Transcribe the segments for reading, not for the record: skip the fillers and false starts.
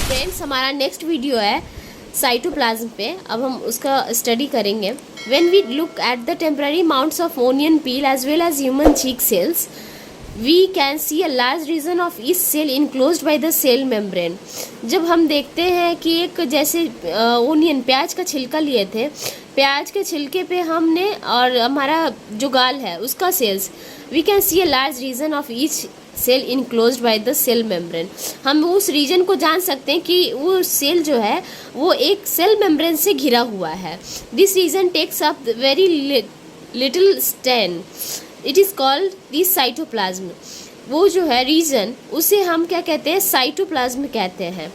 Friends, हमारा next video है cytoplasm पे। अब हम उसका स्टडी करेंगे। When we look at the temporary mounts of onion peel as well as human cheek cells, we can see a large region of each cell enclosed by the cell membrane. जब हम देखते हैं कि एक जैसे onion प्याज का छिलका लिए थे, प्याज के छिलके पे हमने और हमारा जो गाल है उसका cells, we can see a large region of each cell enclosed by the cell membrane. हम उस रीजन को जान सकते हैं कि वो सेल जो है वो एक सेल मेम्ब्रेन से घिरा हुआ है। This region takes up very little stain, it is called the cytoplasm. वो जो है रीजन, उसे हम क्या कहते हैं, साइटोप्लाज्म कहते हैं।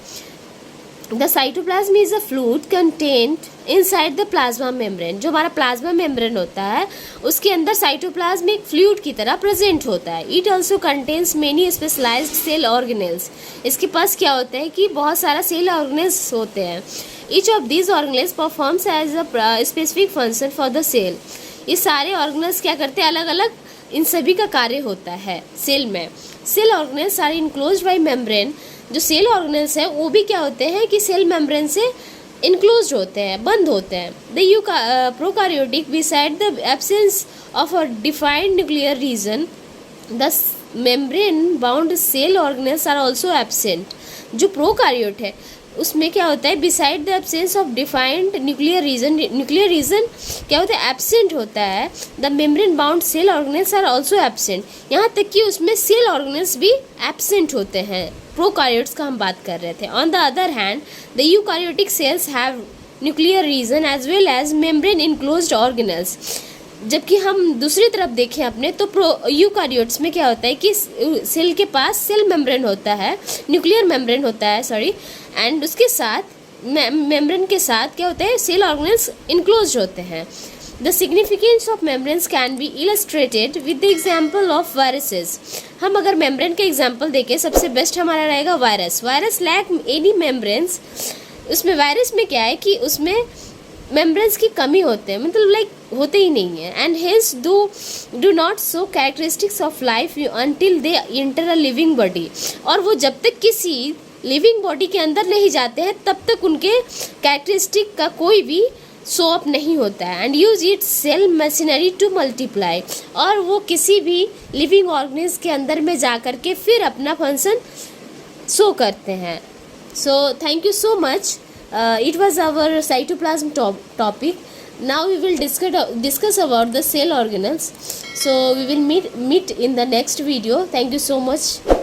The cytoplasm is a fluid content inside the plasma membrane. जो हमारा प्लाज्मा मेम्ब्रेन होता है उसके अंदर साइटोप्लाज्म एक फ्लूइड की तरह प्रेजेंट होता है। It also contains many specialized cell organelles. इसके पास क्या होता है कि बहुत सारा सेल ऑर्गेनेल्स होते हैं। Each of these organelles performs as a specific function for the cell. ये सारे ऑर्गेनेल्स क्या करते हैं, अलग अलग इन सभी का कार्य होता है सेल में। Cell organelles are enclosed by membrane. जो सेल ऑर्गेनेल्स है वो भी क्या होते हैं कि सेल मेम्ब्रेन से इनक्लोज्ड होते हैं, बंद होते हैं। The prokaryotic beside the absence of a defined nuclear region, the membrane bound cell organelles are also absent. जो प्रोकैरियोट है उसमें क्या होता है, beside the absence of defined nuclear region क्या होता है, एब्सेंट होता है। The membrane bound cell organelles are also absent. यहाँ तक कि उसमें सेल ऑर्गेनेल्स भी एब्सेंट होते हैं। प्रोकैरियोट्स का हम बात कर रहे थे। On the other hand, the eukaryotic cells have nuclear region as well as membrane enclosed organelles. जबकि हम दूसरी तरफ देखें अपने, तो यूकैरियोट्स में क्या होता है कि सेल के पास सेल मेम्ब्रेन होता है, न्यूक्लियर मेम्ब्रेन होता है, सॉरी, एंड उसके साथ मेम्ब्रेन के साथ क्या होता है, सेल ऑर्गेनेल्स इनक्लोज होते हैं। The significance of membranes can be illustrated with the example of viruses. हम अगर मेम्ब्रेन के एग्जाम्पल देखें, सबसे बेस्ट हमारा रहेगा virus. Virus lack any membranes. उसमें वायरस में क्या है कि उसमें मेम्ब्रेन्स की कमी होते हैं, मतलब लाइक होते ही नहीं है। And hence do not show characteristics of life until they inter a living body. और वो जब तक किसी लिविंग बॉडी के अंदर नहीं जाते हैं तब तक उनके कैरेक्टरिस्टिक का कोई भी शो अप नहीं होता है। And use it cell machinery to multiply. और वो किसी भी लिविंग ऑर्गेनिज्म के अंदर में जा कर के फिर अपना फंक्शन शो करते हैं। So thank you so much. It was our cytoplasm topic. Now we will discuss about the cell organelles. So we will meet in the next video. Thank you so much.